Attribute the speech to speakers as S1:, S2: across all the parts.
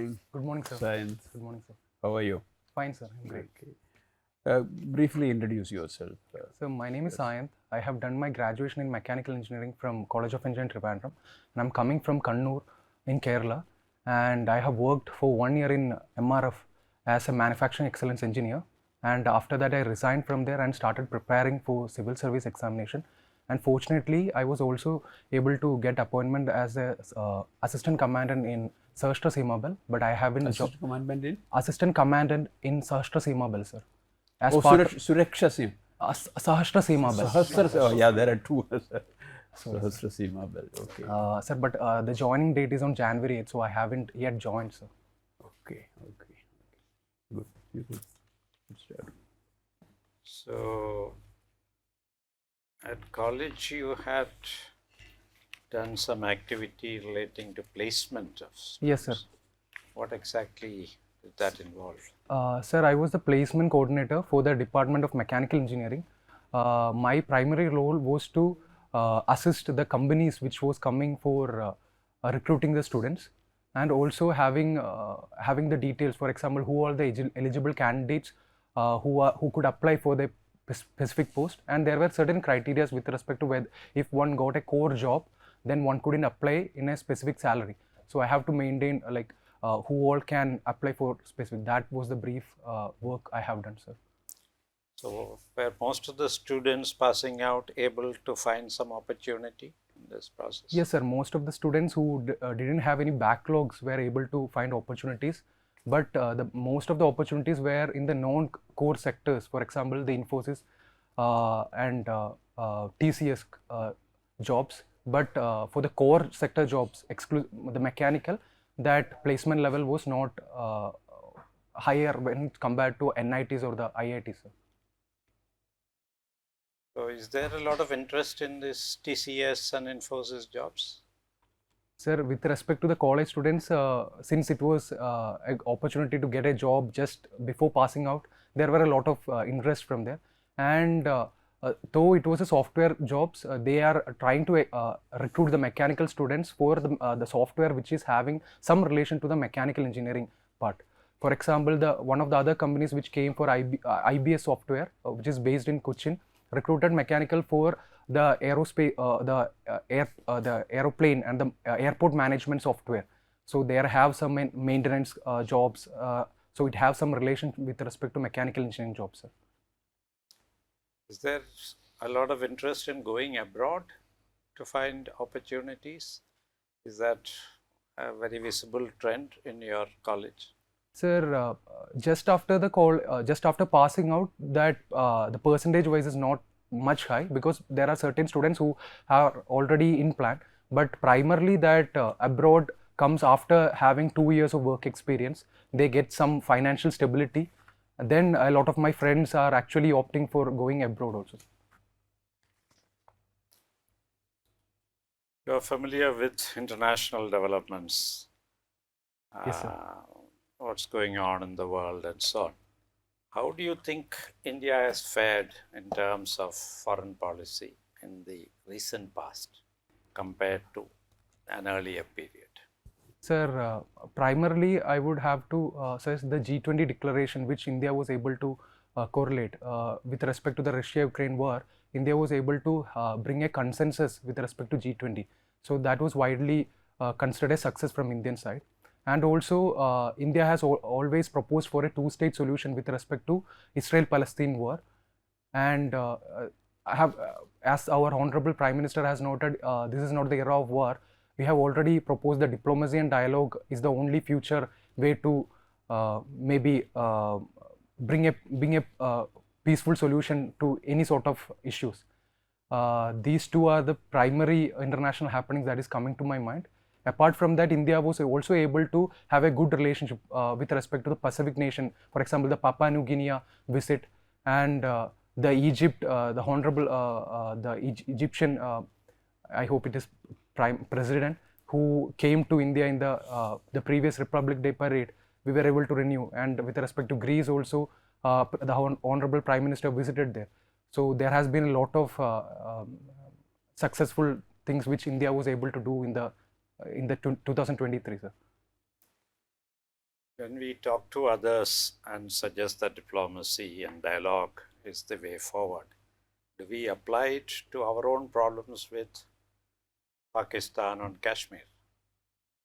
S1: morning.
S2: Good morning, sir.
S1: Sayanth.
S2: Good morning, sir.
S1: How are you?
S2: Fine, sir. I'm great.
S1: Okay. Briefly introduce yourself.
S2: So my name is Sayanth. I have done my graduation in mechanical engineering from College of Engineering, Trivandrum, and I'm coming from Kannur in Kerala. And I have worked for 1 year in MRF as a manufacturing excellence engineer. And after that, I resigned from there and started preparing for civil service examination. And fortunately, I was also able to get appointment as a assistant commandant in Sahastra Seemabal, but I haven't.
S1: Assistant commandant in?
S2: Assistant commandant in Sahastra Seemabal, sir.
S1: As Suraksha Sim.
S2: Sahastra Seemabal.
S1: Sahasra, yeah, there are two. Sahasra Seemabal, okay.
S2: Sir, but the joining date is on January 8th, so I haven't yet joined, sir.
S1: Okay. Good. You could start.
S3: So, at college you had done some activity relating to placement of students.
S2: Yes, sir.
S3: What exactly did that involve?
S2: Sir, I was the placement coordinator for the Department of Mechanical Engineering. My primary role was to assist the companies which was coming for recruiting the students, and also having the details, for example, who are the eligible candidates who could apply for the specific post, and there were certain criteria with respect to whether if one got a core job, then one couldn't apply in a specific salary. So I have to maintain who all can apply for specific. That was the brief work I have done, sir.
S3: So, were most of the students passing out able to find some opportunity in this process?
S2: Yes, sir. Most of the students who didn't have any backlogs were able to find opportunities, but most of the opportunities were in the non-core sectors. For example, the Infosys and TCS jobs. But for the core sector jobs, the mechanical, that placement level was not higher when compared to NITs or the IITs.
S3: So, is there a lot of interest in this TCS and Infosys jobs?
S2: Sir, with respect to the college students, since it was an opportunity to get a job just before passing out, there were a lot of interest from there. And though it was a software jobs, they are trying to recruit the mechanical students for the software which is having some relation to the mechanical engineering part. For example, one of the other companies which came for IBS software, which is based in Cochin, recruited mechanical for the aerospace, the aeroplane and the airport management software. So they have some maintenance jobs. So it has some relation with respect to mechanical engineering jobs, sir.
S3: Is there a lot of interest in going abroad to find opportunities? Is that a very visible trend in your college?
S2: Sir, just after passing out, that the percentage wise is not much high, because there are certain students who are already in plan, but primarily that abroad comes after having 2 years of work experience. They get some financial stability. Then a lot of my friends are actually opting for going abroad also.
S3: You are familiar with international developments.
S2: Yes, sir.
S3: What's going on in the world and so on. How do you think India has fared in terms of foreign policy in the recent past compared to an earlier period?
S2: Sir, primarily I would have to say the G20 declaration, which India was able to correlate with respect to the Russia-Ukraine war. India was able to bring a consensus with respect to G20. So that was widely considered a success from Indian side. And also India has always proposed for a two-state solution with respect to Israel-Palestine war. And as our Honorable Prime Minister has noted, this is not the era of war. We have already proposed that diplomacy and dialogue is the only future way to maybe bring a peaceful solution to any sort of issues. These two are the primary international happenings that is coming to my mind. Apart from that, India was also able to have a good relationship with respect to the Pacific nation. For example, the Papua New Guinea visit, and the Egypt, the Honorable Egyptian, I hope it is Prime President, who came to India in the previous Republic Day parade. We were able to renew, and with respect to Greece also, the Honorable Prime Minister visited there. So there has been a lot of successful things which India was able to do in the 2023, sir.
S3: When we talk to others and suggest that diplomacy and dialogue is the way forward, do we apply it to our own problems with Pakistan and Kashmir?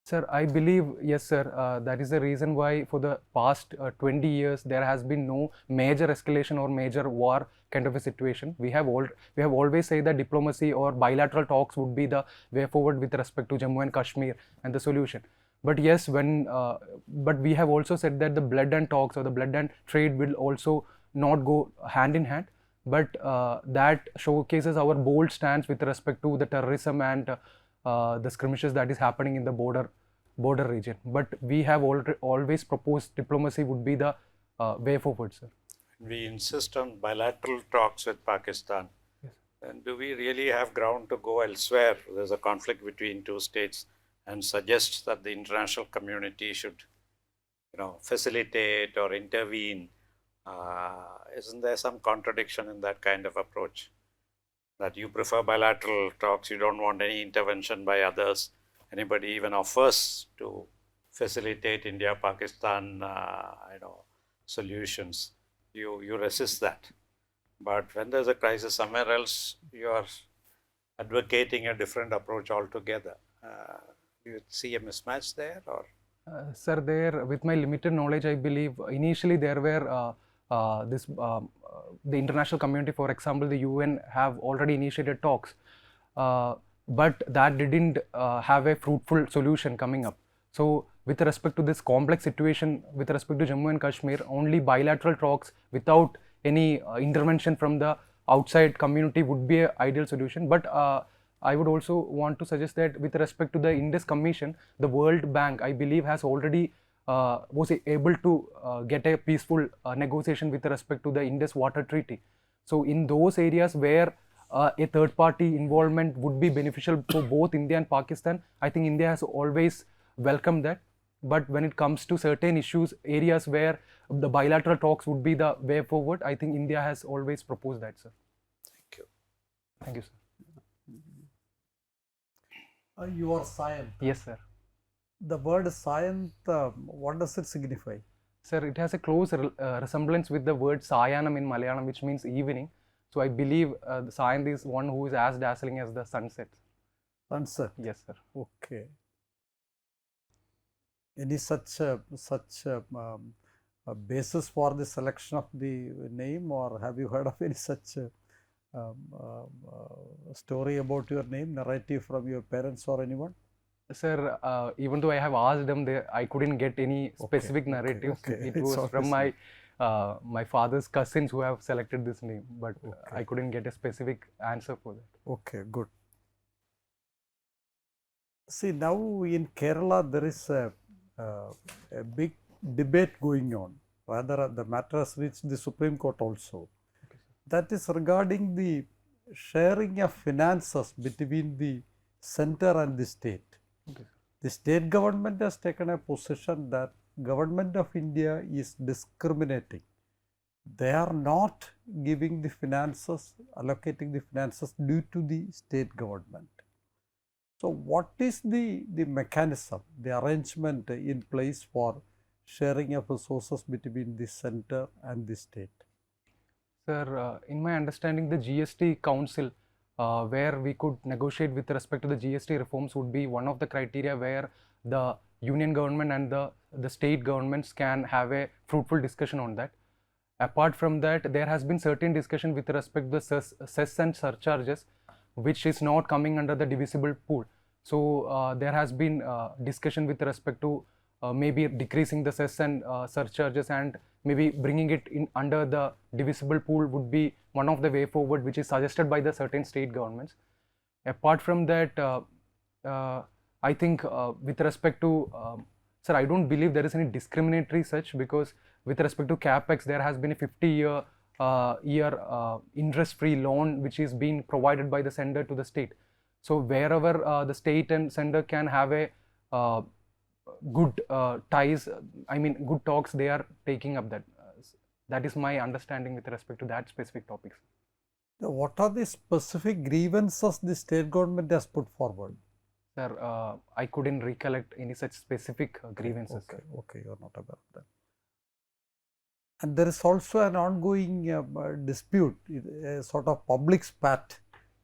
S2: Sir, I believe, yes, sir. That is the reason why for the past 20 years there has been no major escalation or major war kind of a situation. We have always said that diplomacy or bilateral talks would be the way forward with respect to Jammu and Kashmir and the solution. But yes, but we have also said that the blood and talks or the blood and trade will also not go hand in hand. But that showcases our bold stance with respect to the terrorism and the skirmishes that is happening in the border region. But we have always proposed diplomacy would be the way forward, sir.
S3: We insist on bilateral talks with Pakistan.
S2: Yes.
S3: And do we really have ground to go elsewhere? There's a conflict between two states, and suggest that the international community should, facilitate or intervene. Isn't there some contradiction in that kind of approach? That you prefer bilateral talks, you don't want any intervention by others. Anybody even offers to facilitate India-Pakistan, solutions, you resist that. But when there's a crisis somewhere else, you are advocating a different approach altogether. Do you see a mismatch there, or?
S2: Sir, there, with my limited knowledge, I believe initially there were the international community, for example, the UN have already initiated talks, but that didn't have a fruitful solution coming up. So with respect to this complex situation, with respect to Jammu and Kashmir, only bilateral talks without any intervention from the outside community would be an ideal solution. But I would also want to suggest that with respect to the Indus Commission, the World Bank, I believe, has already was able to get a peaceful negotiation with respect to the Indus Water Treaty. So in those areas where a third party involvement would be beneficial for both India and Pakistan, I think India has always welcomed that. But when it comes to certain issues, areas where the bilateral talks would be the way forward, I think India has always proposed that, sir.
S3: Thank you.
S2: Thank you, sir.
S4: You are Sayanth.
S2: Yes, sir.
S4: The word Sayanth, what does it signify?
S2: Sir, it has a close resemblance with the word Sayanam in Malayalam, which means evening. So I believe Sayanth is one who is as dazzling as the sunset.
S4: Sunset.
S2: Yes, sir.
S4: Okay. Any such basis for the selection of the name, or have you heard of any such story about your name, narrative from your parents or anyone?
S2: Sir, even though I have asked them, I couldn't get any specific narratives.
S4: Okay.
S2: It was from my father's cousins who have selected this name, but I couldn't get a specific answer for that.
S4: Okay, good. See, now in Kerala there is a big debate going on. Rather, the matter has reached the Supreme Court also.
S2: Okay,
S4: that is regarding the sharing of finances between the center and the state.
S2: Okay.
S4: The state government has taken a position that Government of India is discriminating. They are not giving the finances, allocating the finances due to the state government. So what is the mechanism, the arrangement in place for sharing of resources between the center and the state?
S2: Sir, in my understanding, the GST Council, where we could negotiate with respect to the GST reforms, would be one of the criteria where the union government and the state governments can have a fruitful discussion on that. Apart from that, there has been certain discussion with respect to the cess and surcharges, which is not coming under the divisible pool. So there has been discussion with respect to maybe decreasing the cess and surcharges and maybe bringing it in under the divisible pool would be one of the way forward, which is suggested by the certain state governments. Apart from that, I think with respect to, sir, I don't believe there is any discriminatory such, because with respect to CapEx, there has been a 50-year interest-free loan which is being provided by the center to the state. So wherever the state and center can have a good ties, I mean good talks, they are taking up that. That is my understanding with respect to that specific topics.
S4: What are the specific grievances the state government has put forward?
S2: Sir, I couldn't recollect any such specific grievances.
S4: Okay,
S2: Sir.
S4: okay, you are not aware of that. And there is also an ongoing dispute, a sort of public spat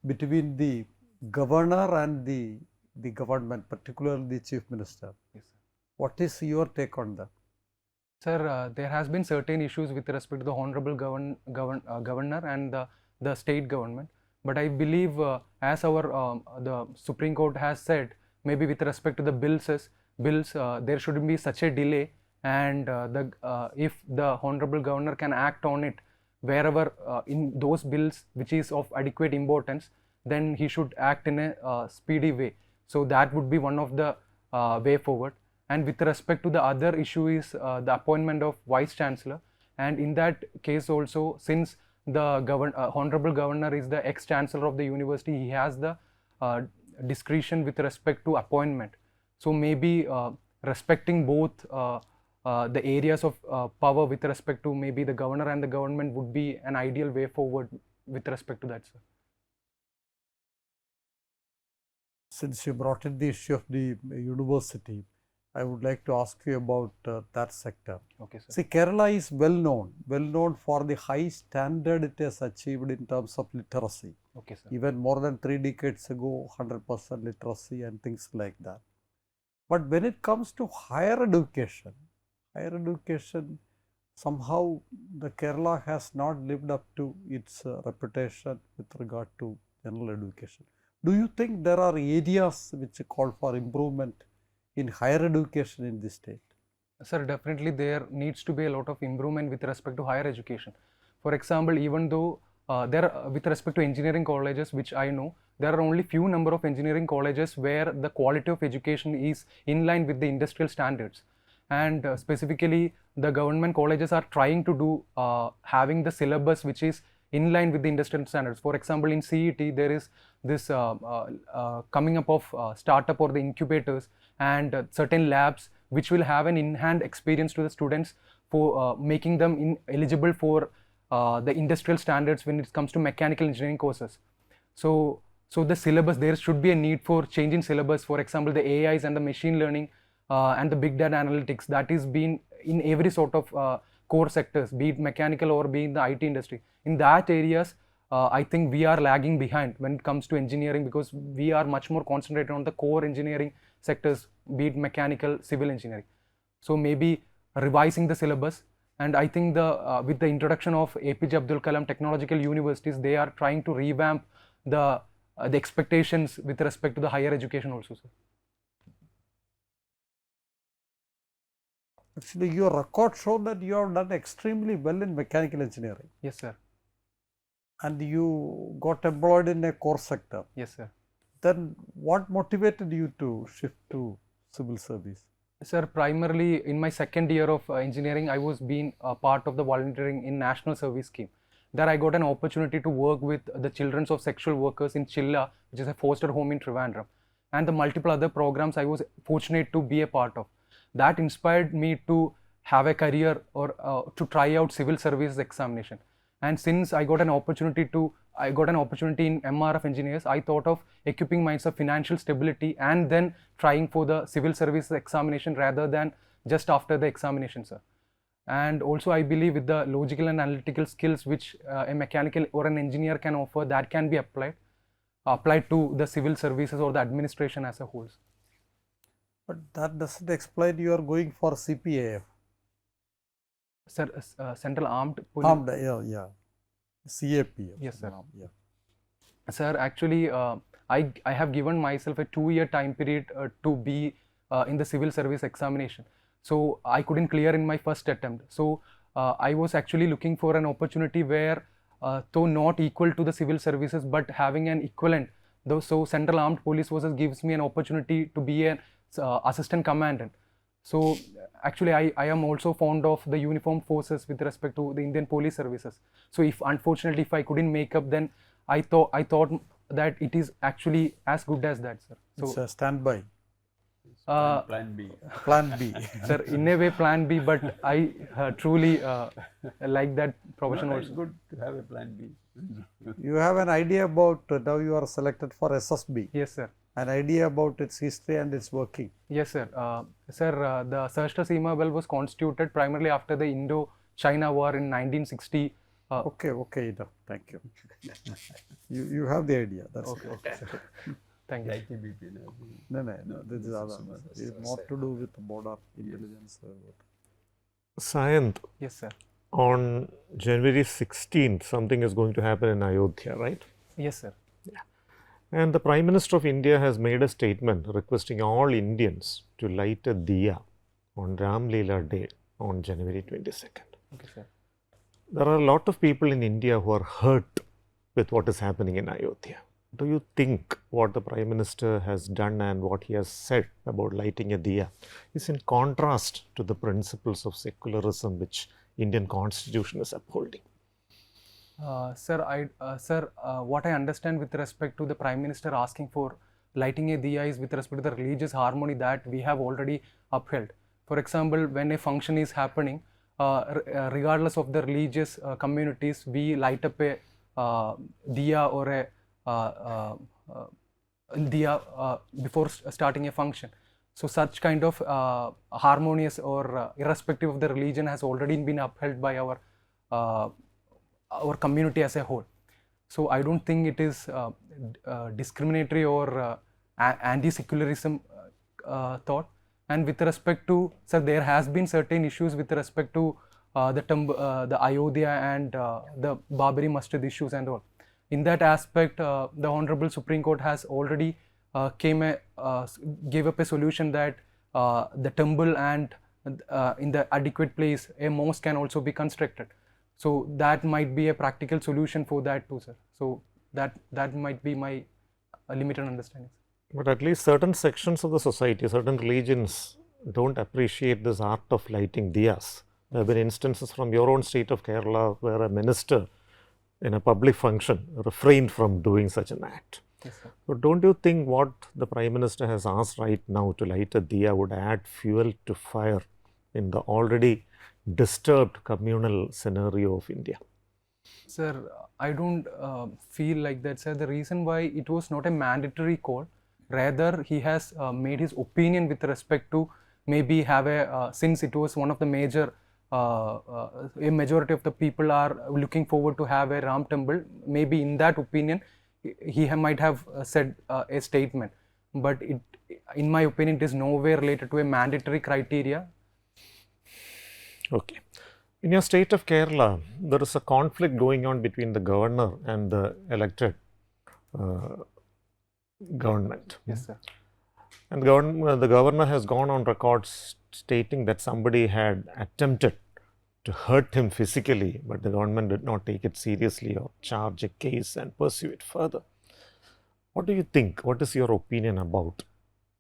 S4: between the governor and the government, particularly the chief minister.
S2: Yes, sir.
S4: What is your take on that?
S2: Sir, there has been certain issues with respect to the honorable governor and the state government. But I believe, as our the Supreme Court has said, maybe with respect to the bills, there shouldn't be such a delay, and if the honorable governor can act on it wherever in those bills which is of adequate importance, then he should act in a speedy way. So that would be one of the way forward. And with respect to the other issue is the appointment of vice chancellor, and in that case also, since the honorable governor is the ex chancellor of the university, he has the discretion with respect to appointment. So maybe respecting both the areas of power with respect to maybe the governor and the government would be an ideal way forward with respect to that, sir.
S4: Since you brought in the issue of the university, I would like to ask you about that sector.
S2: Okay, sir.
S4: See, Kerala is well known for the high standard it has achieved in terms of literacy.
S2: Okay, sir.
S4: Even more than 3 decades ago, 100% literacy and things like that. But when it comes to higher education, somehow the Kerala has not lived up to its reputation with regard to general education. Do you think there are areas which call for improvement in higher education in this state?
S2: Sir, definitely there needs to be a lot of improvement with respect to higher education. For example, even though with respect to engineering colleges, which I know, there are only few number of engineering colleges where the quality of education is in line with the industrial standards. And specifically, the government colleges are trying to do having the syllabus which is in line with the industrial standards. For example, in CET, there is this coming up of startup or the incubators and certain labs which will have an in-hand experience to the students for making them eligible for the industrial standards when it comes to mechanical engineering courses. So the syllabus, there should be a need for change in syllabus. For example, the AIs and the machine learning and the big data analytics, that is being in every sort of core sectors, be it mechanical or be in the IT industry. In that areas, I think we are lagging behind when it comes to engineering, because we are much more concentrated on the core engineering sectors, be it mechanical, civil engineering. So maybe revising the syllabus, and I think with the introduction of APJ Abdul Kalam technological universities, they are trying to revamp the expectations with respect to the higher education also, sir.
S4: Actually, your record shows that you have done extremely well in mechanical engineering.
S2: Yes, sir.
S4: And you got employed in a core sector.
S2: Yes, sir.
S4: Then what motivated you to shift to civil service?
S2: Sir, primarily in my second year of engineering, I was being a part of the volunteering in National Service Scheme. There I got an opportunity to work with the children of sexual workers in Chilla, which is a foster home in Trivandrum, and the multiple other programs I was fortunate to be a part of. That inspired me to have a career or to try out civil services examination. And since I got an opportunity in MRF engineers, I thought of equipping myself financial stability and then trying for the civil services examination rather than just after the examination, sir. And also I believe with the logical and analytical skills which a mechanical or an engineer can offer, that can be applied to the civil services or the administration as a whole.
S4: But that doesn't explain you are going for CPAF.
S2: Sir, Central Armed Police.
S4: Yeah. CAPF.
S2: Yes, sir.
S4: Yeah.
S2: Sir, actually, I have given myself a 2-year time period to be in the civil service examination. So I couldn't clear in my first attempt. So I was actually looking for an opportunity where, though not equal to the civil services, but having an equivalent. So Central Armed Police Forces gives me an opportunity to be an assistant commandant. So actually I am also fond of the uniformed forces with respect to the Indian police services. So unfortunately if I couldn't make up, then I thought that it is actually as good as that, sir. So
S4: it's a standby.
S1: Plan B.
S4: Plan B.
S2: Sir, in a way plan B, but I truly like that profession
S1: No,
S2: also.
S1: it's good to have a plan B.
S4: You have an idea about now you are selected for SSB.
S2: Yes, sir.
S4: an idea about its history and its working?
S2: Yes, sir. The Sashtra Seema Bal was constituted primarily after the Indo-China War in 1960.
S4: Okay, enough. Thank you. you have the idea. That's
S2: Okay,
S4: it.
S2: okay, sir. Thank you.
S4: No, this is other. It's more to do with border intelligence.
S5: Sayanth,
S2: Yes, sir.
S5: on January 16th, something is going to happen in Ayodhya, right?
S2: Yes, sir.
S5: And the Prime Minister of India has made a statement requesting all Indians to light a diya on Ram Leela Day on January 22nd.
S2: Okay, sir.
S5: There are a lot of people in India who are hurt with what is happening in Ayodhya. Do you think what the Prime Minister has done and what he has said about lighting a diya is in contrast to the principles of secularism which Indian Constitution is upholding?
S2: Sir, what I understand with respect to the Prime Minister asking for lighting a diya is with respect to the religious harmony that we have already upheld. For example, when a function is happening, regardless of the religious communities, we light up a diya or a diya before starting a function. So such kind of harmonious or irrespective of the religion has already been upheld by our community as a whole. So I don't think it is discriminatory or anti-secularism thought. And with respect to, sir, there has been certain issues with respect to the Ayodhya and the Babri Masjid issues and all. In that aspect, the Honorable Supreme Court has already gave up a solution that the temple and in the adequate place, a mosque can also be constructed. So that might be a practical solution for that too, sir. So that might be my limited understanding.
S5: But at least certain sections of the society, certain religions don't appreciate this art of lighting diyas. There have been instances from your own state of Kerala where a minister in a public function refrained from doing such an act.
S2: Yes, sir.
S5: So don't you think what the Prime Minister has asked right now to light a diya would add fuel to fire in the already disturbed communal scenario of India?
S2: Sir, I don't feel like that, sir. The reason why it was not a mandatory call, rather he has made his opinion with respect to maybe have a, since it was one of the major, a majority of the people are looking forward to have a Ram temple, maybe in that opinion, he might have said a statement. But it, in my opinion, it is nowhere related to a mandatory criteria.
S5: Okay. In your state of Kerala, there is a conflict going on between the governor and the elected government.
S2: Yes, sir.
S5: And the governor has gone on record stating that somebody had attempted to hurt him physically, but the government did not take it seriously or charge a case and pursue it further. What do you think? What is your opinion about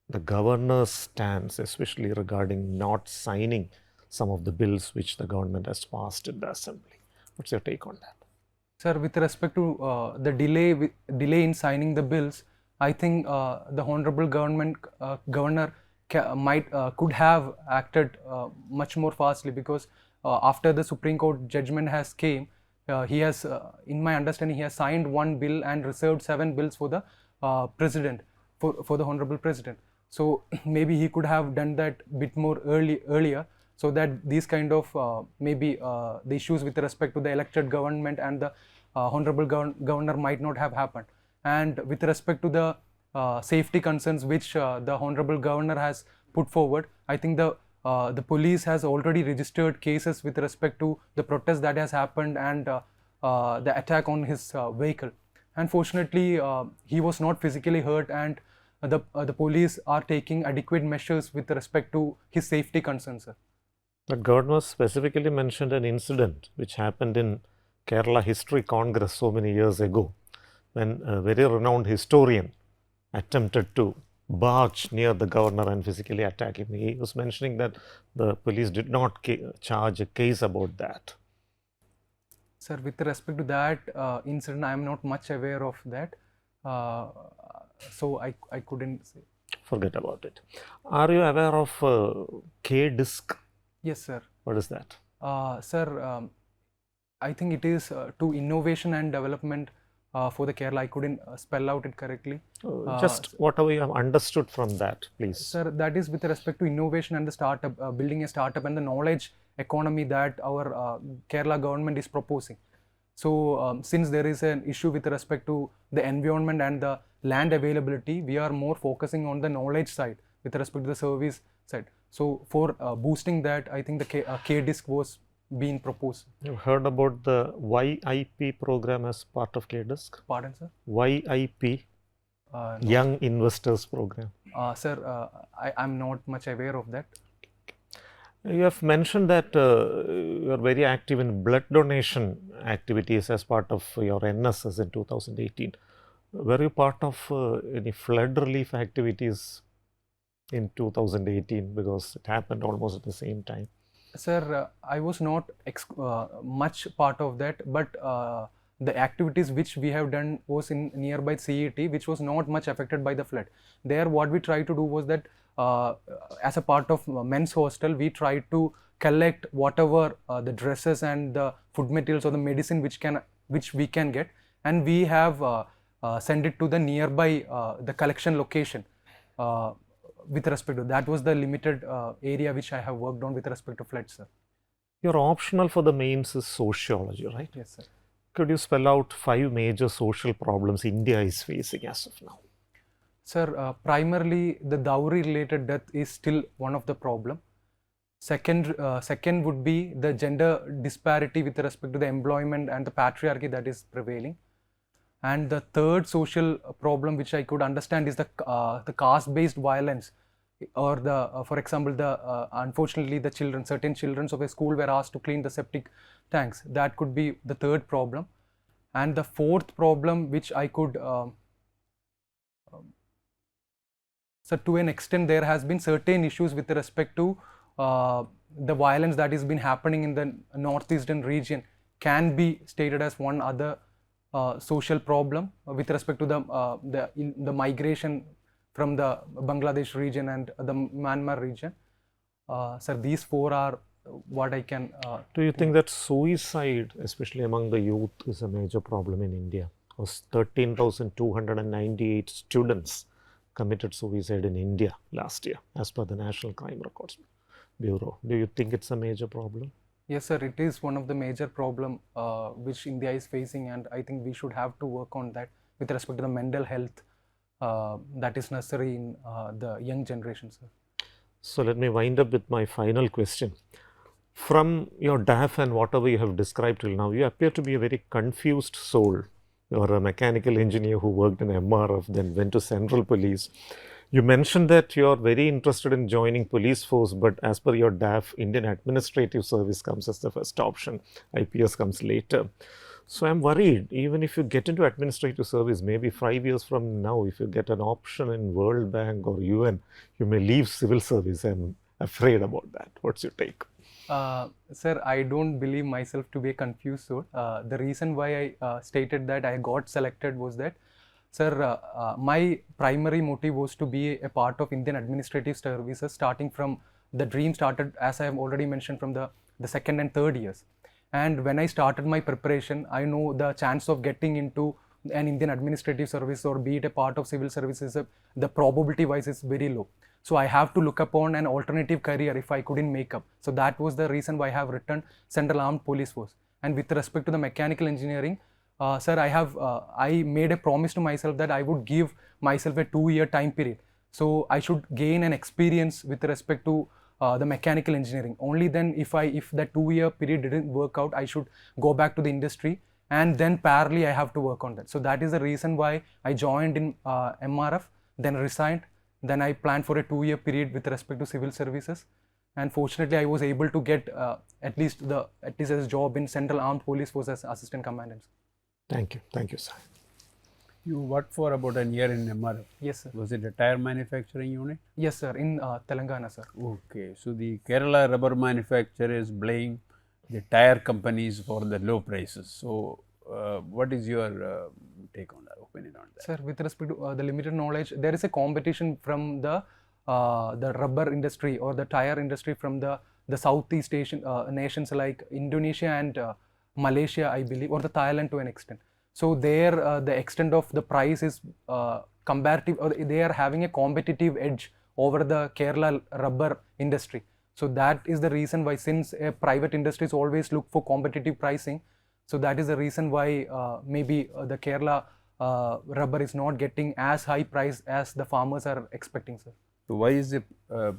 S5: the governor's stance, especially regarding not signing some of the bills which the government has passed in the assembly? What's your take on that?
S2: Sir, with respect to the delay in signing the bills, I think the honorable governor could have acted much more fastly, because after the Supreme Court judgment has came, he has, in my understanding, he has signed one bill and reserved 7 bills for the president, for the honorable president. So maybe he could have done that bit more earlier, so that these kind of maybe the issues with respect to the elected government and the honorable governor might not have happened. And with respect to the safety concerns which the honorable governor has put forward, I think the police has already registered cases with respect to the protest that has happened and the attack on his vehicle. Unfortunately, he was not physically hurt, and the police are taking adequate measures with respect to his safety concerns, sir.
S5: The governor specifically mentioned an incident which happened in Kerala History Congress so many years ago, when a very renowned historian attempted to barge near the governor and physically attack him. He was mentioning that the police did not charge a case about that.
S2: Sir, with respect to that incident, I am not much aware of that, so I couldn't say.
S5: Forget about it. Are you aware of K-disc?
S2: Yes, sir.
S5: What is that?
S2: Sir, I think it is to innovation and development for the Kerala. I couldn't spell out it correctly.
S5: Just whatever you have understood from that, please.
S2: Sir, that is with respect to innovation and the startup, building a startup and the knowledge economy that our Kerala government is proposing. So, since there is an issue with respect to the environment and the land availability, we are more focusing on the knowledge side with respect to the service side. So, for boosting that, I think the K-Disc was being proposed.
S5: You've heard about the YIP program as part of K-Disc?
S2: Pardon, sir?
S5: YIP,
S2: No.
S5: Young Investors Program.
S2: Sir, I'm not much aware of that.
S5: You have mentioned that you are very active in blood donation activities as part of your NSS in 2018. Were you part of any flood relief activities in 2018, because it happened almost at the same time?
S2: Sir, I was not much part of that, but the activities which we have done was in nearby CET, which was not much affected by the flood. There, what we tried to do was that as a part of men's hostel, we tried to collect whatever the dresses and the food materials or the medicine which we can get, and we have sent it to the nearby the collection location. With respect to that was the limited area which I have worked on with respect to floods, sir.
S5: Your optional for the mains is sociology, right?
S2: Yes, sir.
S5: Could you spell out 5 major social problems India is facing as of now?
S2: Sir, primarily the dowry related death is still one of the problem. Second would be the gender disparity with respect to the employment and the patriarchy that is prevailing. And the third social problem which I could understand is the caste-based violence, or the for example, the unfortunately the certain children of a school were asked to clean the septic tanks. That could be the third problem. And the fourth problem which I could so to an extent there has been certain issues with respect to the violence that has been happening in the northeastern region can be stated as one other social problem with respect to the migration from the Bangladesh region and the Myanmar region. Sir, these 4 are what I can.
S5: Do you think that suicide, especially among the youth, is a major problem in India? Because 13,298 students committed suicide in India last year, as per the National Crime Records Bureau. Do you think it's a major problem?
S2: Yes, sir, it is one of the major problem which India is facing, and I think we should have to work on that with respect to the mental health that is necessary in the young generation, sir.
S5: So let me wind up with my final question. From your DAF and whatever you have described till now, you appear to be a very confused soul. You are a mechanical engineer who worked in MRF, then went to Central Police. You mentioned that you are very interested in joining police force, but as per your DAF, Indian Administrative Service comes as the first option. IPS comes later. So I'm worried, even if you get into administrative service, maybe 5 years from now, if you get an option in World Bank or UN, you may leave civil service. I'm afraid about that. What's your take?
S2: Sir, I don't believe myself to be a confused soul. The reason why I stated that I got selected was that, sir, my primary motive was to be a part of Indian Administrative Services, starting from the dream started, as I have already mentioned, from the second and third years. And when I started my preparation, I know the chance of getting into an Indian Administrative Service or be it a part of civil services, the probability wise is very low. So I have to look upon an alternative career if I couldn't make up. So that was the reason why I have returned Central Armed Police Force. And with respect to the mechanical engineering, sir, I made a promise to myself that I would give myself a 2-year time period. So I should gain an experience with respect to the mechanical engineering. Only then, if that 2-year period didn't work out, I should go back to the industry, and then parallelly I have to work on that. So that is the reason why I joined in MRF, then resigned. Then I planned for a 2-year period with respect to civil services, and fortunately I was able to get at least as a job in Central Armed Police Force as assistant commandant.
S5: Thank you, sir.
S1: You worked for about a year in MRF.
S2: Yes, sir.
S1: Was it a tire manufacturing unit?
S2: Yes, sir, in Telangana, sir.
S1: Okay, so the Kerala rubber manufacturers blame the tire companies for the low prices. So, what is your take on that, opinion on that?
S2: Sir, with respect to the limited knowledge, there is a competition from the rubber industry or the tire industry from the Southeast Asian nations like Indonesia and Malaysia, I believe, or the Thailand to an extent. So there the extent of the price is comparative, or they are having a competitive edge over the Kerala rubber industry. So that is the reason why, since private industries always look for competitive pricing, so that is the reason why maybe the Kerala rubber is not getting as high price as the farmers are expecting, sir.
S1: So why is the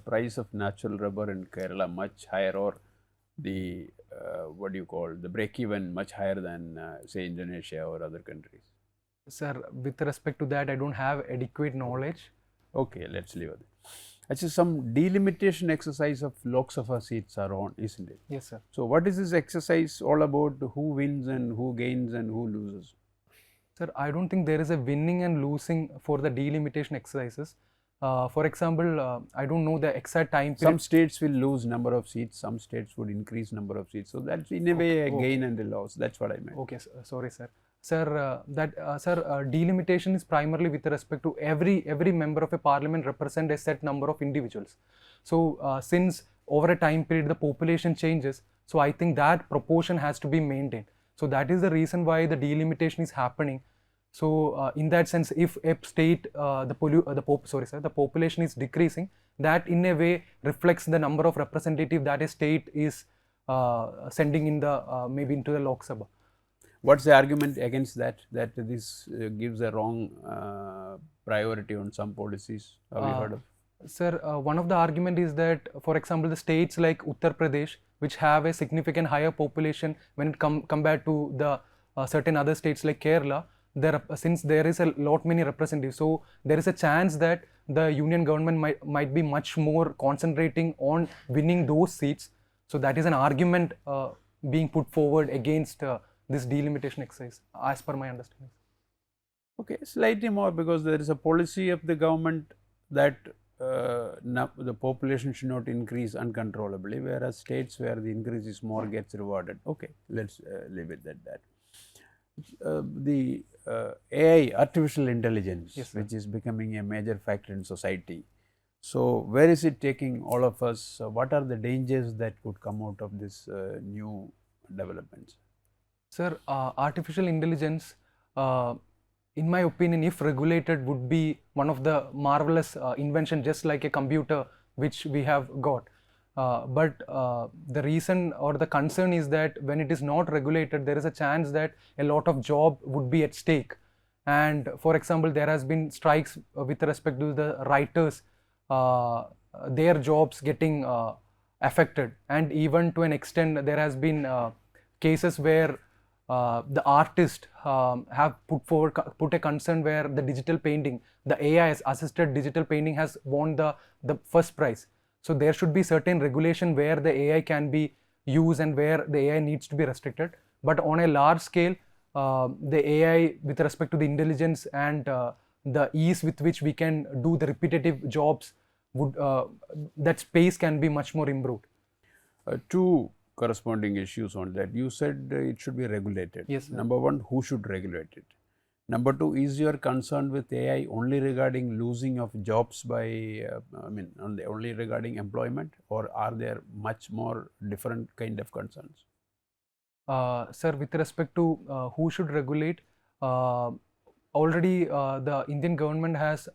S1: price of natural rubber in Kerala much higher, or the what do you call, the break even much higher than say Indonesia or other countries?
S2: Sir, with respect to that, I don't have adequate knowledge.
S1: Okay, let's leave it. Actually, some delimitation exercise of Lok Sabha seats are on, isn't it?
S2: Yes, sir.
S1: So what is this exercise all about? Who wins and who gains and who loses?
S2: Sir, I don't think there is a winning and losing for the delimitation exercises. For example, I don't know the exact time period.
S1: Some states will lose number of seats, some states would increase number of seats. So that's in a way a gain and a loss. That's what I meant.
S2: Okay, sorry, sir. Sir, delimitation is primarily with respect to every member of a parliament represent a set number of individuals. So since over a time period the population changes, so I think that proportion has to be maintained. So that is the reason why the delimitation is happening. So in that sense, if a state the population is decreasing, that in a way reflects the number of representatives that a state is sending in the maybe into the Lok Sabha.
S1: What's the argument against that? That this gives a wrong priority on some policies? Have you heard of?
S2: Sir, one of the argument is that, for example, the states like Uttar Pradesh, which have a significant higher population when it compared to the certain other states like Kerala, since there is a lot many representatives, so there is a chance that the union government might be much more concentrating on winning those seats. So that is an argument being put forward against this delimitation exercise, as per my understanding.
S1: Okay, slightly more, because there is a policy of the government that the population should not increase uncontrollably, whereas states where the increase is more gets rewarded. Okay, let's leave it at that. The AI, artificial intelligence,
S2: yes,
S1: which is becoming a major factor in society. So where is it taking all of us? What are the dangers that could come out of this new developments?
S2: Sir, artificial intelligence, in my opinion, if regulated, would be one of the marvelous invention, just like a computer which we have got. But the reason or the concern is that when it is not regulated, there is a chance that a lot of job would be at stake. And for example, there has been strikes with respect to the writers, their jobs getting affected, and even to an extent there has been cases where the artists have put a concern where the digital painting, the AI assisted digital painting has won the first prize. So there should be certain regulation where the AI can be used and where the AI needs to be restricted. But on a large scale, the AI with respect to the intelligence and the ease with which we can do the repetitive jobs, would that space can be much more improved.
S1: Two corresponding issues on that. You said it should be regulated.
S2: Yes, sir.
S1: Number one, who should regulate it? Number two, is your concern with AI only regarding losing of jobs by, only regarding employment, or are there much more different kind of concerns?
S2: Sir, with respect to who should regulate, already the Indian government has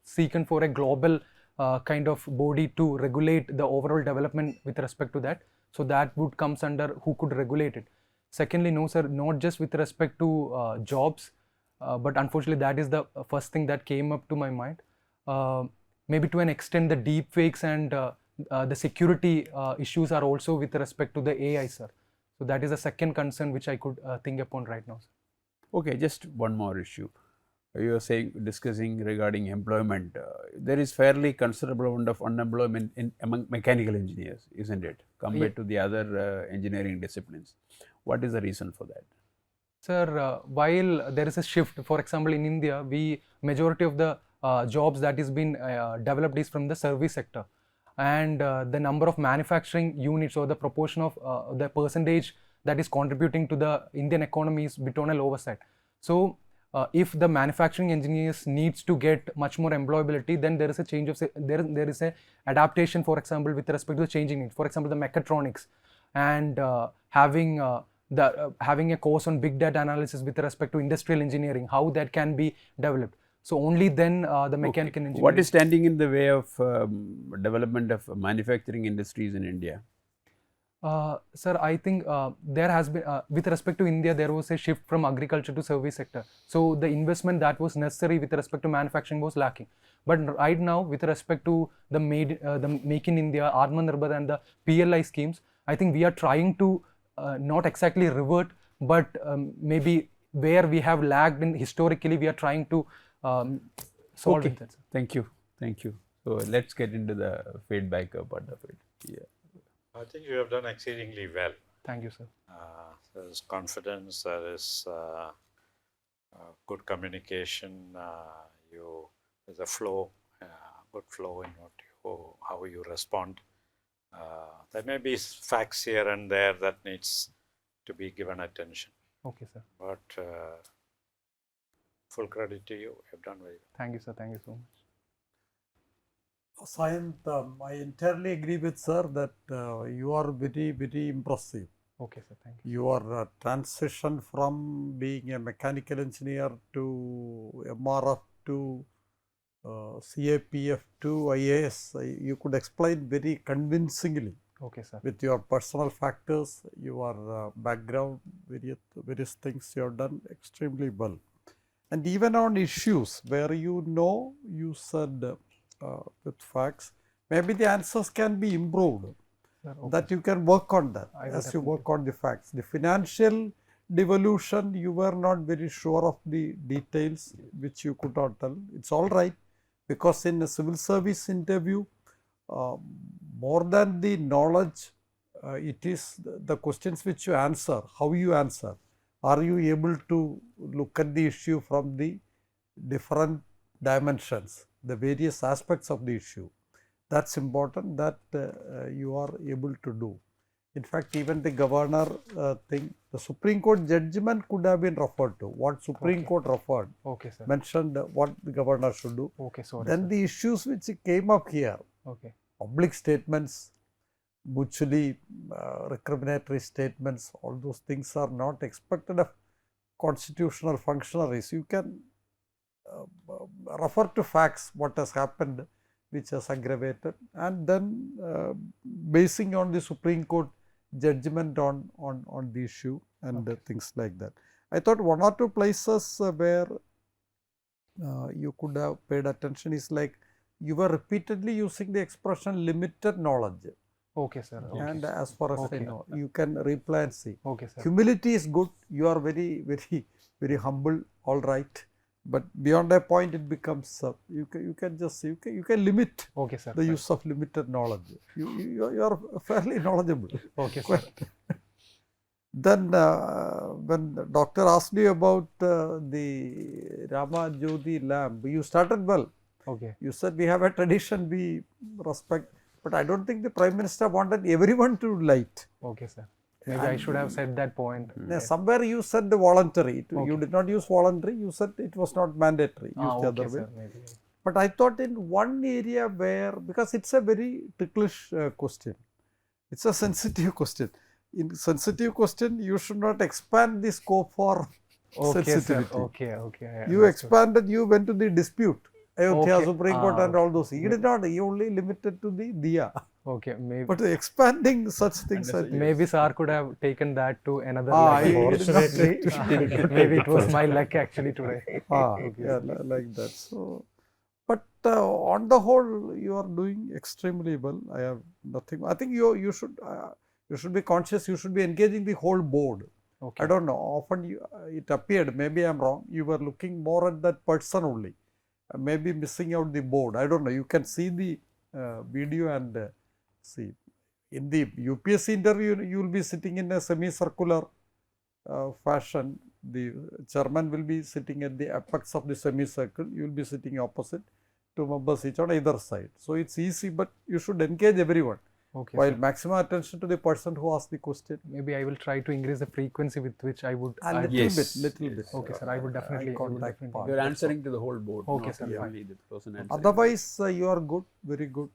S2: seeken for a global kind of body to regulate the overall development with respect to that. So that would comes under who could regulate it. Secondly, no sir, not just with respect to jobs, but unfortunately that is the first thing that came up to my mind. Maybe to an extent the deep fakes and the security issues are also with respect to the AI, sir. So that is the second concern which I could think upon right now, sir.
S1: Okay, just one more issue. You are discussing regarding employment. There is fairly considerable amount of unemployment among mechanical engineers, isn't it, compared to the other engineering disciplines? What is the reason for that?
S2: Sir, while there is a shift, for example, in India, majority of the jobs that is been developed is from the service sector, and the number of manufacturing units or the proportion of the percentage that is contributing to the Indian economy is bit on a lower side. So if the manufacturing engineers needs to get much more employability, then there is a change of there is a adaptation, for example, with respect to the changing needs. For example, the mechatronics and having having a course on big data analysis with respect to industrial engineering, how that can be developed. So only then the mechanical engineering.
S1: What is standing in the way of development of manufacturing industries in India?
S2: Sir, I think there has been, with respect to India, there was a shift from agriculture to service sector. So the investment that was necessary with respect to manufacturing was lacking. But right now, with respect to the Make in India, Atmanirbhar and the PLI schemes, I think we are trying to not exactly revert, but maybe where we have lagged in historically, we are trying to solve it.
S1: Thank you. Thank you. So let's get into the feedback part of it. Yeah.
S3: I think you have done exceedingly well.
S2: Thank you, sir.
S3: There is confidence, there is good communication, there's a flow, good flow in how you respond. There may be facts here and there that needs to be given attention.
S2: Okay, sir.
S3: But full credit to you. You have done very well.
S2: Thank you, sir. Thank you so much.
S4: Sayanth, I entirely agree with sir that you are very, very impressive.
S2: Okay, sir. Thank you.
S4: Your transition from being a mechanical engineer to MRF to CAPF to IAS, you could explain very convincingly.
S2: Okay, sir.
S4: With your personal factors, your background, various things you have done extremely well. And even on issues where you said with facts, maybe the answers can be improved,
S2: Sir, okay.
S4: that you can work on that
S2: I
S4: as you work on the facts. The financial devolution, you were not very sure of the details which you could not tell. It's all right, because in a civil service interview, more than the knowledge, it is the questions which you answer, how you answer. Are you able to look at the issue from the different dimensions, the various aspects of the issue? That's important, that you are able to do. In fact, even the governor thing, the Supreme Court judgment could have been referred to. What Supreme Court referred,
S2: Okay, sir.
S4: mentioned what the governor should do.
S2: Okay, sorry.
S4: Then
S2: sir.
S4: the issues which came up here,
S2: Okay.
S4: public statements, mutually recriminatory statements, all those things are not expected of constitutional functionaries. You can refer to facts, what has happened, which has aggravated, and then basing on the Supreme Court judgment on the issue and things like that. I thought one or two places where you could have paid attention is like you were repeatedly using the expression limited knowledge.
S2: Okay, sir. Okay.
S4: And as far as I
S2: Okay.
S4: know, you can reply and see.
S2: Okay, sir.
S4: Humility is good. You are very, very, very humble. All right, but beyond a point, it becomes you can limit
S2: Okay, sir.
S4: the use of limited knowledge. You are fairly knowledgeable.
S2: Okay, sir.
S4: Then when the doctor asked you about the Rama Jyoti lamp, you started well.
S2: Okay.
S4: You said we have a tradition we respect, but I don't think the Prime Minister wanted everyone to light.
S2: Okay, sir. Maybe I should have said that point.
S4: Somewhere you said the voluntary. You did not use voluntary. You said it was not mandatory. Use the other
S2: Okay,
S4: way.
S2: sir. Maybe.
S4: But I thought in one area where, because it's a very ticklish question, it's a sensitive question. In sensitive question, you should not expand the scope for
S2: Okay, sir.
S4: sensitivity.
S2: Okay, okay. I
S4: You
S2: understood.
S4: expanded, you went to the dispute, Ayodhya,
S2: Okay.
S4: Supreme Court and
S2: okay.
S4: all those. He did not, he only limited to the Diya.
S2: Okay, maybe.
S4: But expanding such things, I think.
S2: Maybe sir could have taken that to another
S4: he
S2: level.
S4: did not
S2: Maybe it was my luck actually today.
S4: yeah, like that. So, but on the whole, you are doing extremely well. I have nothing. I think you should be conscious. You should be engaging the whole board.
S2: Okay.
S4: I don't know. Often it appeared. Maybe I am wrong. You were looking more at that person only. Maybe missing out the board. I don't know. You can see the video and see. In the UPSC interview, you will be sitting in a semicircular fashion. The chairman will be sitting at the apex of the semicircle. You will be sitting opposite. Two members each on either side. So it's easy, but you should engage everyone.
S2: Okay,
S4: While
S2: sir.
S4: maximum attention to the person who asked the question.
S2: Maybe I will try to increase the frequency with which I would.
S4: A little
S1: Yes.
S4: bit, little bit.
S2: Okay, sir. I would definitely.
S4: Eye
S2: I would
S4: contact
S2: definitely.
S4: part.
S1: You are answering to the whole board.
S2: Okay,
S1: not
S2: sir, fine.
S1: only the person answering.
S4: Otherwise, you are good, very good,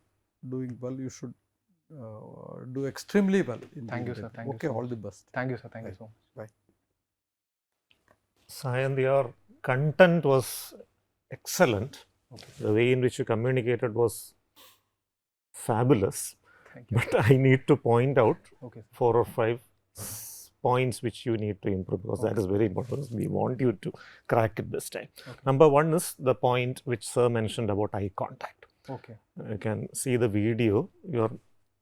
S4: doing well. You should do extremely well. In
S2: Thank
S4: the
S2: you, sir.
S4: interview.
S2: Thank you
S4: Okay,
S2: so
S4: all
S2: much.
S4: the best.
S2: Thank you, sir. Thank you so much.
S4: Bye.
S5: Sayanth, your content was excellent.
S2: Okay.
S5: The way in which you communicated was fabulous.
S2: Thank you.
S5: But I need to point out
S2: Okay, sir.
S5: 4 or 5 points which you need to improve, because that is very important. We want you to crack it this time.
S2: Okay.
S5: Number 1 is the point which sir mentioned about eye contact.
S2: Okay.
S5: You can see the video. You're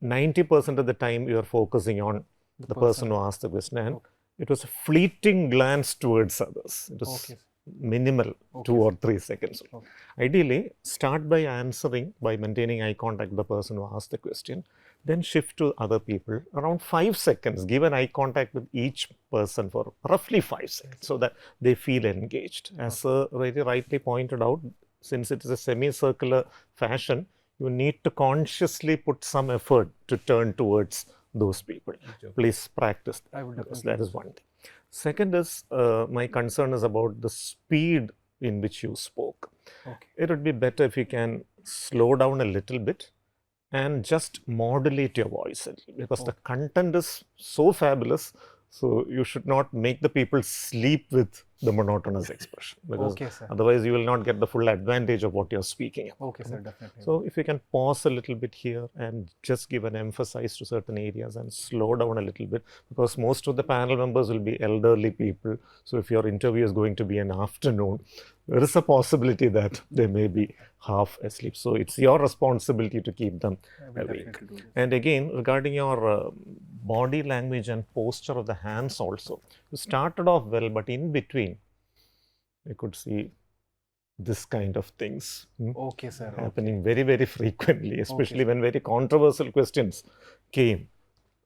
S5: 90% of the time you are focusing on the person who asked the question, and
S2: Okay.
S5: it was a fleeting glance towards others. It was
S2: Okay, sir.
S5: minimal,
S2: Okay,
S5: 2 or 3 seconds.
S2: Okay.
S5: Ideally, start by answering by maintaining eye contact with the person who asked the question, then shift to other people around 5 seconds. Give an eye contact with each person for roughly 5 seconds so that they feel engaged. As sir very rightly pointed out, since it is a semicircular fashion, you need to consciously put some effort to turn towards those people. Please practice that.
S2: I would
S5: Because
S2: definitely
S5: that is one thing. Second is, my concern is about the speed in which you spoke.
S2: Okay.
S5: It would be better if you can slow down a little bit and just modulate your voice a little, because the content is so fabulous. So you should not make the people sleep with the monotonous expression, because
S2: Okay, sir.
S5: otherwise you will not get the full advantage of what you're speaking about.
S2: Okay, sir. Definitely.
S5: So if you can pause a little bit here and just give an emphasis to certain areas and slow down a little bit, because most of the panel members will be elderly people. So if your interview is going to be an afternoon, there is a possibility that they may be half asleep. So it's your responsibility to keep them
S2: I will
S5: awake.
S2: definitely do this.
S5: And again, regarding your body language and posture of the hands also, you started off well, but in between, you could see this kind of things
S2: Okay, sir.
S5: happening very, very frequently, especially when very controversial questions came.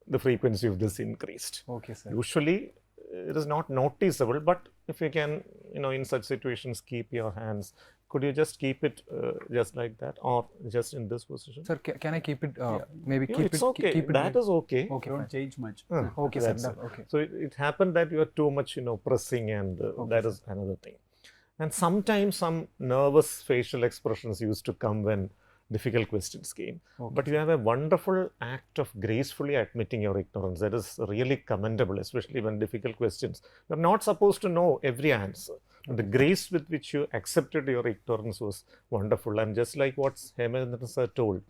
S5: The frequency of this increased.
S2: Okay, sir.
S5: Usually, it is not noticeable, but if you can, in such situations, keep your hands. Could you just keep it just like that, or just in this position?
S2: Sir, can I keep it? Maybe
S5: Yeah,
S2: keep
S5: it's
S2: it.
S5: okay.
S2: Keep it.
S5: That is okay.
S2: Okay.
S1: Don't
S2: Fine.
S1: change much.
S2: Okay, sir.
S5: That's it.
S2: Okay.
S5: So it happened that you are too much, pressing, and that is another thing. And sometimes some nervous facial expressions used to come when difficult questions came.
S2: Okay.
S5: But you have a wonderful act of gracefully admitting your ignorance. That is really commendable, especially when difficult questions. You're not supposed to know every answer. The grace with which you accepted your ignorance was wonderful. And just like what Hemachandran sir told,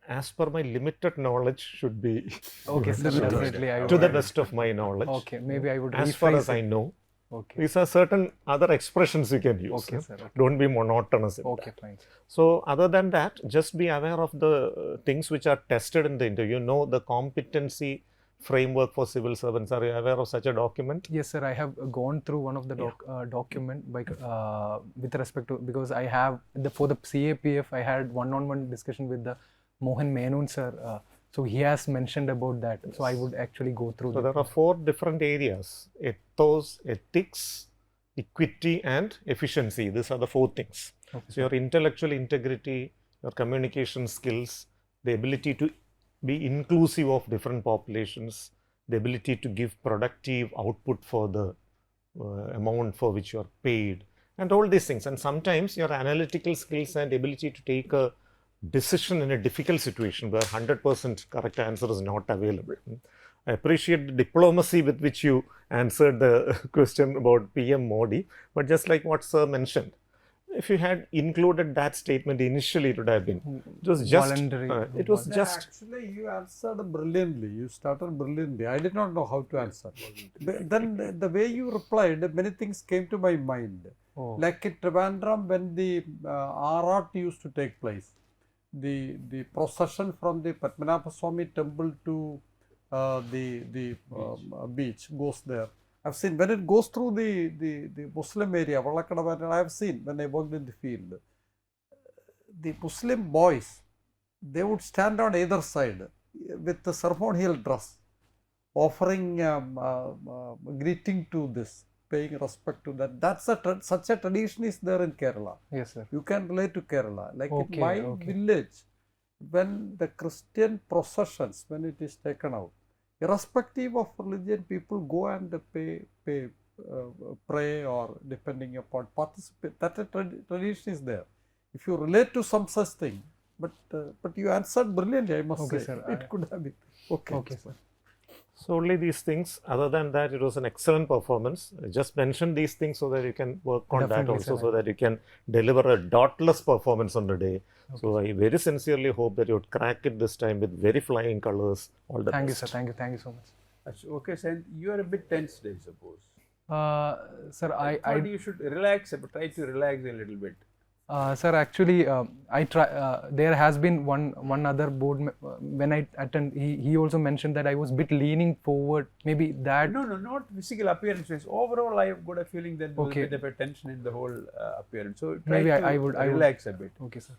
S5: as per my limited knowledge should be
S2: Okay, sir. Definitely. I
S5: to the
S2: will.
S5: best of my knowledge.
S2: Okay. Maybe I would.
S5: As far
S2: rephrase
S5: as I
S2: it.
S5: know,
S2: Okay.
S5: these are certain other expressions you can use.
S2: Okay, sir. Okay.
S5: Don't be monotonous in
S2: Okay,
S5: that.
S2: fine.
S5: So other than that, just be aware of the things which are tested in the interview. The competency framework for civil servants. Are you aware of such a document?
S2: Yes, sir. I have gone through one of the document by with respect to, because I have for the CAPF I had one-on-one discussion with the Mohan Menon sir. So he has mentioned about that. So I would actually go through.
S5: So
S2: that.
S5: there are 4 different areas: ethos, ethics, equity, and efficiency. These are the 4 things.
S2: Okay,
S5: So your intellectual integrity, your communication skills, the ability to be inclusive of different populations, the ability to give productive output for the amount for which you are paid, and all these things. And sometimes your analytical skills and ability to take a decision in a difficult situation where 100% correct answer is not available. I appreciate the diplomacy with which you answered the question about PM Modi, but just like what sir mentioned, if you had included that statement initially, it would have been. It was just.
S2: Voluntary.
S5: It was just.
S4: Actually, you answered brilliantly. You started brilliantly. I did not know how to answer. Then the way you replied, many things came to my mind.
S2: Oh.
S4: Like in Trivandrum, when the Arat used to take place, the procession from the Padmanabha Swami temple to the beach goes there. I've seen when it goes through the Muslim area, I have seen when I worked in the field, the Muslim boys, they would stand on either side with the ceremonial dress, offering greeting to this, paying respect to that. That's such a tradition is there in Kerala.
S2: Yes, sir.
S4: You can relate to Kerala. Like
S2: Okay,
S4: in my
S2: okay.
S4: village, when the Christian processions, when it is taken out, irrespective of religion, people go and pray, or depending upon participate. That tradition is there. If you relate to some such thing, But you answered brilliantly, I must
S2: Okay,
S4: say.
S2: sir.
S4: It could have been. Okay.
S2: Okay, sir.
S5: So only these things. Other than that, it was an excellent performance. I just mention these things so that you can work on
S2: Definitely,
S5: that also,
S2: sir.
S5: so that you can deliver a doubtless performance on the day. So I very sincerely hope that you would crack it this time with very flying colors. All the
S2: Thank you,
S5: best.
S2: sir. Thank you so much.
S1: Okay, Sayanth, you are a bit tense, I suppose.
S2: Sir,
S1: I thought you should relax, but try to relax a little bit.
S2: Sir, actually, I try. There has been one other board when I attend. He also mentioned that I was a bit leaning forward. Maybe that.
S1: No, not physical appearance. Overall, I have got a feeling that there was
S2: Okay.
S1: a bit of a tension in the whole appearance. So try
S2: Maybe
S1: to
S2: I would
S1: relax a bit.
S2: Okay, sir.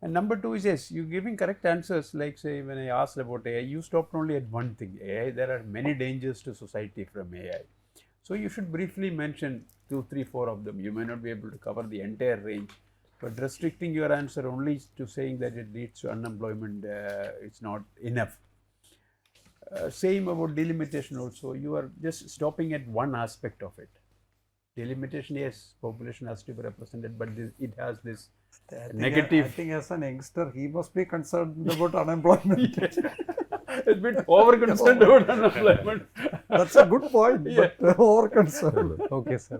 S1: And number two is, yes, you giving correct answers. Like say when I asked about AI, you stopped only at one thing. AI, there are many dangers to society from AI. So you should briefly mention 2, 3, 4 of them. You may not be able to cover the entire range, but restricting your answer only to saying that it leads to unemployment, it's not enough. Same about delimitation also. You are just stopping at one aspect of it. Delimitation, yes, population has to be represented, but it has this negative.
S4: I think as an youngster, he must be concerned about unemployment.
S1: A bit over concerned about unemployment.
S4: That's a good point, but over concerned.
S2: Okay, sir.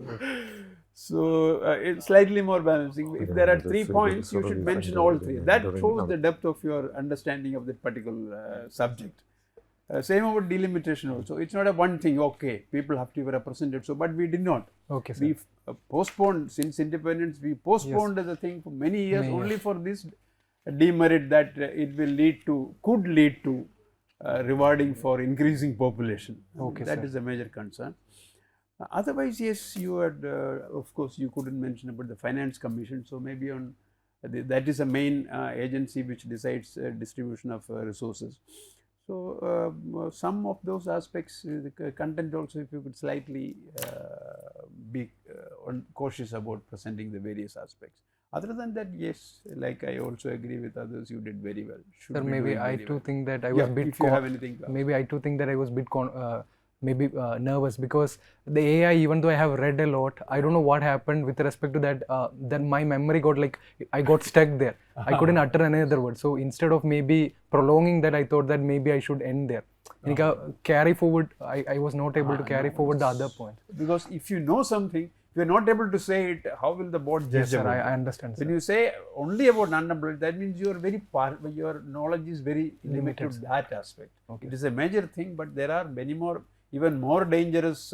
S1: So it's slightly more balancing. If there are 3 points, you should mention all 3. That shows the depth of your understanding of that particular subject. Same about delimitation also. It's not a one thing. Okay, people have to be represented. So, but we did not.
S2: Okay, sir.
S1: We postponed since independence. We postponed the thing for many years only for this demerit that it will could lead to rewarding for increasing population.
S2: Okay,
S1: that
S2: sir.
S1: is a major concern. Otherwise, yes, you had, of course, you couldn't mention about the Finance Commission. So maybe on that is a main agency which decides distribution of resources. So some of those aspects, the content also, if you could slightly be cautious about presenting the various aspects. Other than that, yes, like I also agree with others, you did very well.
S2: Sir, maybe I too think that I was
S1: Yeah,
S2: a bit.
S1: if you have anything to ask.
S2: Maybe I too think that I was a bit nervous because the AI, even though I have read a lot, I don't know what happened with respect to that. Then my memory got I got stuck there. I couldn't utter another word. So instead of maybe prolonging that, I thought that maybe I should end there. Carry forward. I was not able to carry forward the other point.
S1: Because if you know something, if you are not able to say it, how will the board judge?
S2: Yes, sir.
S1: about it?
S2: I understand.
S1: When
S2: Sir.
S1: you say only about unemployed, that means your knowledge is very limited to that aspect.
S2: Okay.
S1: It is a major thing, but there are many more, even more dangerous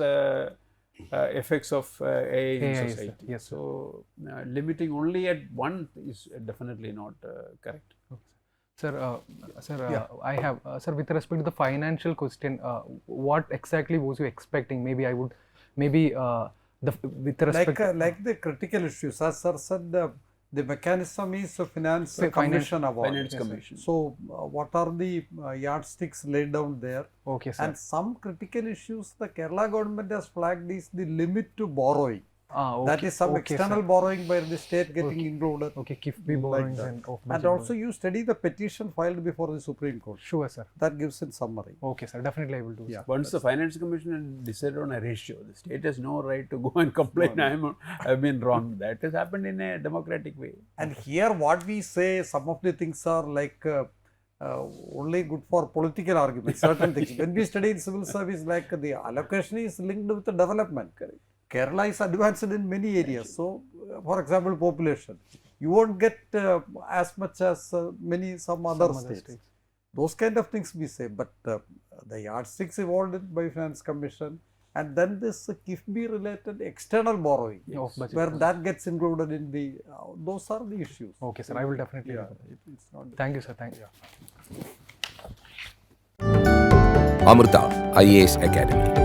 S1: effects of AI in
S2: AI,
S1: society.
S2: sir. Yes, sir.
S1: So limiting only at one is definitely not correct.
S2: Sir, I have, sir, with respect to the financial question, what exactly was you expecting? Maybe I would, with respect
S4: like the critical issues, as sir said, the mechanism is a finance commission award.
S1: Finance commission.
S4: So, what are the yardsticks laid down there?
S2: Okay, sir.
S4: And some critical issues the Kerala government has flagged is the limit to borrowing.
S2: Okay.
S4: That is some external borrowing by the state getting included.
S2: Okay, KIFBI borrowings
S4: that.
S2: and off
S4: And also you study the petition filed before the Supreme Court.
S2: Sure, sir.
S4: That gives in summary.
S2: Okay, sir. Definitely I will do.
S4: Yeah.
S1: Once the Finance Commission decided on a ratio, the state has no right to go and complain, I've been wrong. That has happened in a democratic way.
S4: And here what we say, some of the things are like only good for political arguments, certain things. When we study in civil service, like the allocation is linked with the development. Correct. Kerala is advanced in many areas. So, for example, population. You won't get as much as some other states. Those kind of things we say. But the yardsticks evolved by Finance Commission. And then this KIFBI related external borrowing, where that gets included in the, those are the issues.
S2: Okay, sir. I will definitely.
S4: Yeah, it's not.
S2: Thank you, sir. Thank you.
S6: Amrita IAS Academy.